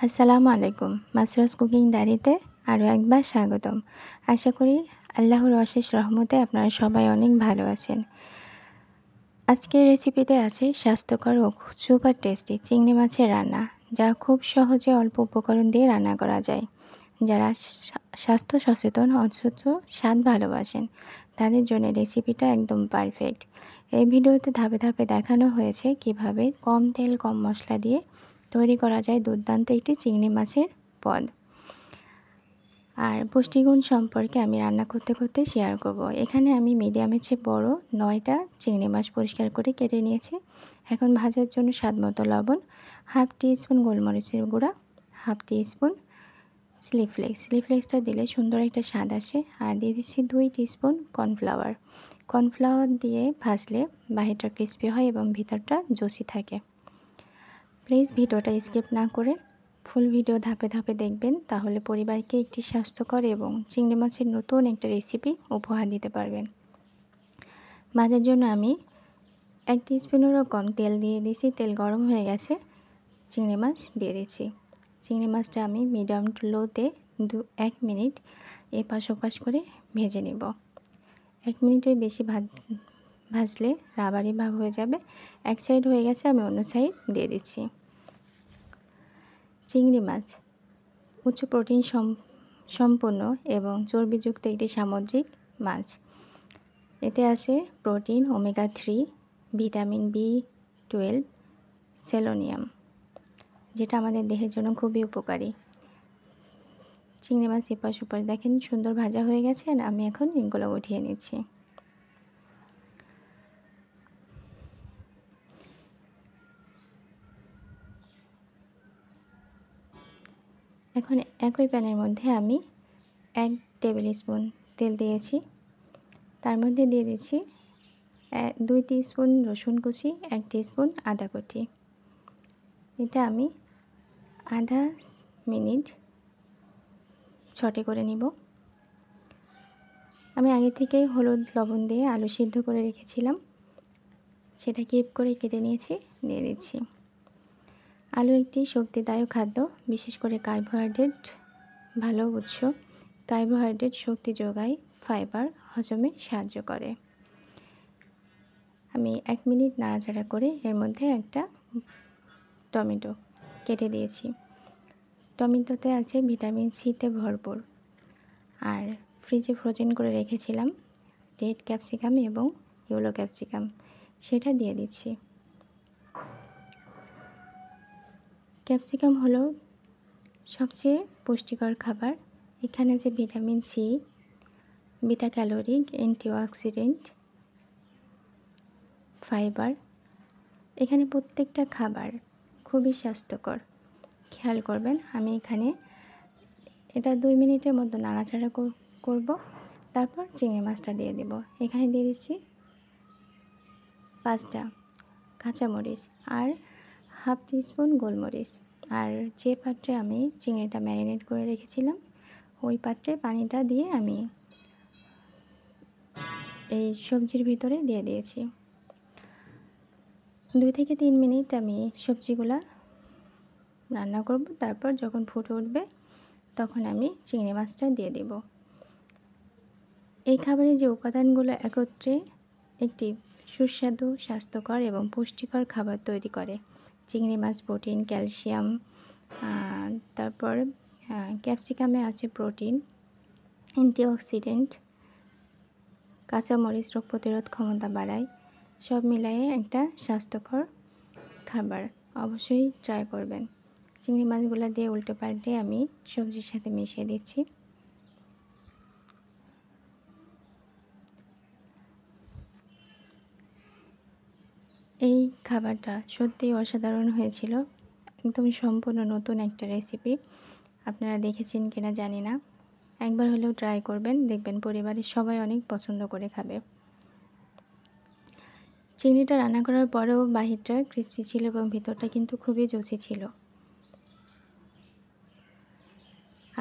আসসালামু আলাইকুম। মাসরুস কুকিং ডায়েরিতে আরও একবার স্বাগতম। আশা করি আল্লাহর অশেষ রহমতে আপনারা সবাই অনেক ভালো আছেন। আজকের রেসিপিতে আছে স্বাস্থ্যকর ও সুপার টেস্টি চিংড়ি মাছের রান্না, যা খুব সহজে অল্প উপকরণ দিয়ে রান্না করা যায়। যারা স্বাস্থ্য সচেতন অথচ স্বাদ ভালোবাসেন, তাদের জন্য রেসিপিটা একদম পারফেক্ট। এই ভিডিওতে ধাপে ধাপে দেখানো হয়েছে কিভাবে কম তেল কম মশলা দিয়ে তৈরি করা যায় দুর্দান্ত একটি চিংড়ি মাছের পদ। আর পুষ্টিগুণ সম্পর্কে আমি রান্না করতে করতে শেয়ার করব। এখানে আমি মিডিয়ামের চেয়ে বড় 9টা চিংড়ি মাছ পরিষ্কার করে কেটে নিয়েছি। এখন ভাজার জন্য স্বাদমতো লবণ, হাফ টিস্পুন গোলমরিচের গুঁড়া, হাফ টিস্পুন চিলি ফ্লেক্সটা দিলে সুন্দর একটা স্বাদ আসে। আর দিয়ে দিচ্ছি 2 টিস্পুন কর্নফ্লাওয়ার দিয়ে ভাজলে বাহিরটা ক্রিস্পি হয় এবং ভিতরটা জুসি থাকে। প্লিজ ভিডিওটা স্কিপ না করে ফুল ভিডিও ধাপে ধাপে দেখবেন, তাহলে পরিবারকে একটি স্বাস্থ্যকর এবং চিংড়ি মাছের নতুন একটা রেসিপি উপহার দিতে পারবেন। ভাজার জন্য আমি 1 টিস্পুনেরও কম তেল দিয়ে দিয়েছি। তেল গরম হয়ে গেছে, চিংড়ি মাছ দিয়ে দিচ্ছি। চিংড়ি মাছটা আমি মিডিয়াম টু লোতে 1 মিনিট এপাশ ওপাশ করে ভেজে নেব। 1 মিনিটের বেশি ভাজলে রাবারি ভাব হয়ে যাবে। এক সাইড হয়ে গেছে, আমি অন্য সাইড দিয়ে দিচ্ছি। চিংড়ি মাছ উচ্চ প্রোটিন সম্পন্ন এবং চর্বিযুক্ত একটি সামুদ্রিক মাছ। এতে আছে protein, omega 3, vitamin B12, selenium, যেটা আমাদের দেহের জন্য খুবই উপকারী। চিংড়ি মাছ এপাশ ওপাশ দেখেন সুন্দর ভাজা হয়ে গেছে। আমি এখন এগুলো উঠিয়ে নিচ্ছি। এখন একই প্যানের মধ্যে আমি 1 টেবিল স্পুন তেল দিয়েছি। তার মধ্যে দিয়ে দিচ্ছি 2 টিস্পুন রসুন কুচি, 1 টিস্পুন আদা কুচি। এটা আমি আধা মিনিট ছটে করে নিব। আমি আগে থেকেই হলুদ লবণ দিয়ে আলু সিদ্ধ করে রেখেছিলাম, সেটা কিপ করে কেটে নিয়েছি, দিয়ে দিচ্ছি। আলু একটি শক্তিদায়ক খাদ্য, বিশেষ করে কার্বোহাইড্রেট ভালো উৎস। কার্বোহাইড্রেট শক্তি যোগায়, ফাইবার হজমে সাহায্য করে। আমি 1 মিনিট নাড়াচাড়া করে এর মধ্যে একটা টমেটো কেটে দিয়েছি। টমেটোতে আছে ভিটামিন সিতে ভরপুর। আর ফ্রিজে ফ্রোজেন করে রেখেছিলাম রেড ক্যাপসিকাম এবং ইয়েলো ক্যাপসিকাম, সেটা দিয়ে দিচ্ছি। ক্যাপসিকাম হলো সবচেয়ে পুষ্টিকর খাবার। এখানে আছে vitamin C, beta caloric, antioxidant, fibre. এখানে প্রত্যেকটা খাবার খুবই স্বাস্থ্যকর, খেয়াল করবেন। আমি এখানে এটা 2 মিনিটের মতো নাড়াচাড়া করব। তারপর চিংড়ি মাছটা দিয়ে দেব। এখানে দিয়ে দিচ্ছি 5টা কাঁচামরিচ আর হাফ টিস্পুন গোলমরিচ। আর যে পাত্রে আমি চিংড়িটা ম্যারিনেট করে রেখেছিলাম, ওই পাত্রে পানিটা দিয়ে আমি এই সবজির ভিতরে দিয়ে দিয়েছি। 2 থেকে 3 মিনিট আমি সবজিগুলা রান্না করব। তারপর যখন ফুটে উঠবে তখন আমি চিংড়ি মাছটা দিয়ে দেব। এই খাবারে যে উপাদানগুলো একত্রে একটি সুস্বাদু, স্বাস্থ্যকর এবং পুষ্টিকর খাবার তৈরি করে। চিংড়ি মাছ প্রোটিন, ক্যালসিয়াম, তারপর ক্যাপসিকামে আছে প্রোটিন, অ্যান্টিঅক্সিডেন্ট, কাঁচামরিচ রোগ প্রতিরোধ ক্ষমতা বাড়ায়। সব মিলিয়ে একটা স্বাস্থ্যকর খাবার, অবশ্যই ট্রাই করবেন। চিংড়ি মাছগুলো দিয়ে উল্টে পাল্টে আমি সবজির সাথে মিশিয়ে দিচ্ছি। এই খাবারটা সত্যিই অসাধারণ হয়েছিল, একদম সম্পূর্ণ নতুন একটা রেসিপি। আপনারা দেখেছেন কিনা জানি না, একবার হলেও ট্রাই করবেন, দেখবেন পরিবারের সবাই অনেক পছন্দ করে খাবে। চিংড়িটা রান্না করার পরেও বাহিরটা ক্রিস্পি ছিল এবং ভিতরটা কিন্তু খুবই জুসি ছিল।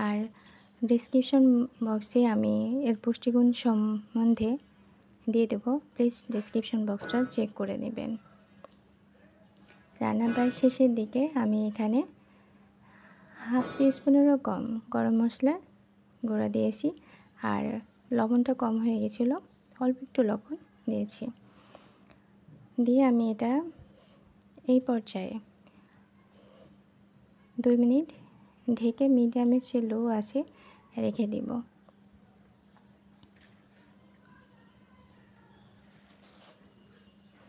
আর ডেসক্রিপশন বক্সে আমি এর পুষ্টিগুণ সম্বন্ধে দিয়ে দেব, প্লিজ ডেসক্রিপশন বক্সটা চেক করে নেবেন। রান্না প্রায় শেষের দিকে আমি এখানে হাফ টিস্পুনেরও কম গরম মশলার গুঁড়া দিয়েছি। আর লবণটা কম হয়ে গেছিলো, অল্প একটু লবণ দিয়েছি। দিয়ে আমি এটা এই পর্যায়ে 2 মিনিট ঢেকে মিডিয়ামে চেয়ে লো আছে রেখে দিব।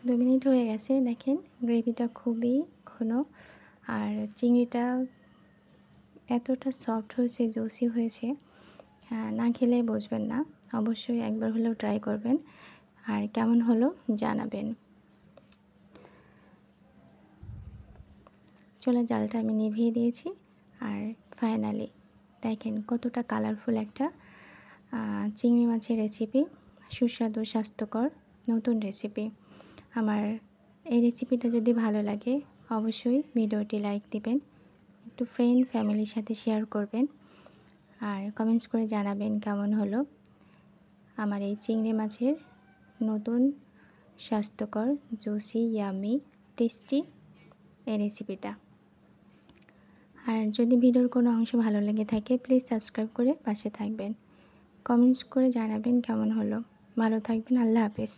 দু মিনিট হয়ে গেছে, দেখেন গ্রেভিটা খুবই ঘন আর চিংড়িটা এতটা সফট হয়েছে, জুসি হয়েছে, না খেলে বুঝবেন না। অবশ্যই একবার হলেও ট্রাই করবেন আর কেমন হলো জানাবেন। চুলার জালটা আমি নিভিয়ে দিয়েছি। আর ফাইনালি দেখেন কতটা কালারফুল একটা চিংড়ি মাছের রেসিপি, সুস্বাদু স্বাস্থ্যকর নতুন রেসিপি। আমার এই রেসিপিটা যদি ভালো লাগে অবশ্যই ভিডিওটি লাইক দিবেন, একটু ফ্রেন্ড ফ্যামিলির সাথে শেয়ার করবেন আর কমেন্টস করে জানাবেন কেমন হলো আমার এই চিংড়ি মাছের নতুন স্বাস্থ্যকর জুসি ইয়ামি টেস্টি এই রেসিপিটা। আর যদি ভিডিওর কোনো অংশ ভালো লেগে থাকে প্লিজ সাবস্ক্রাইব করে পাশে থাকবেন, কমেন্টস করে জানাবেন কেমন হলো। ভালো থাকবেন, আল্লাহ হাফেজ।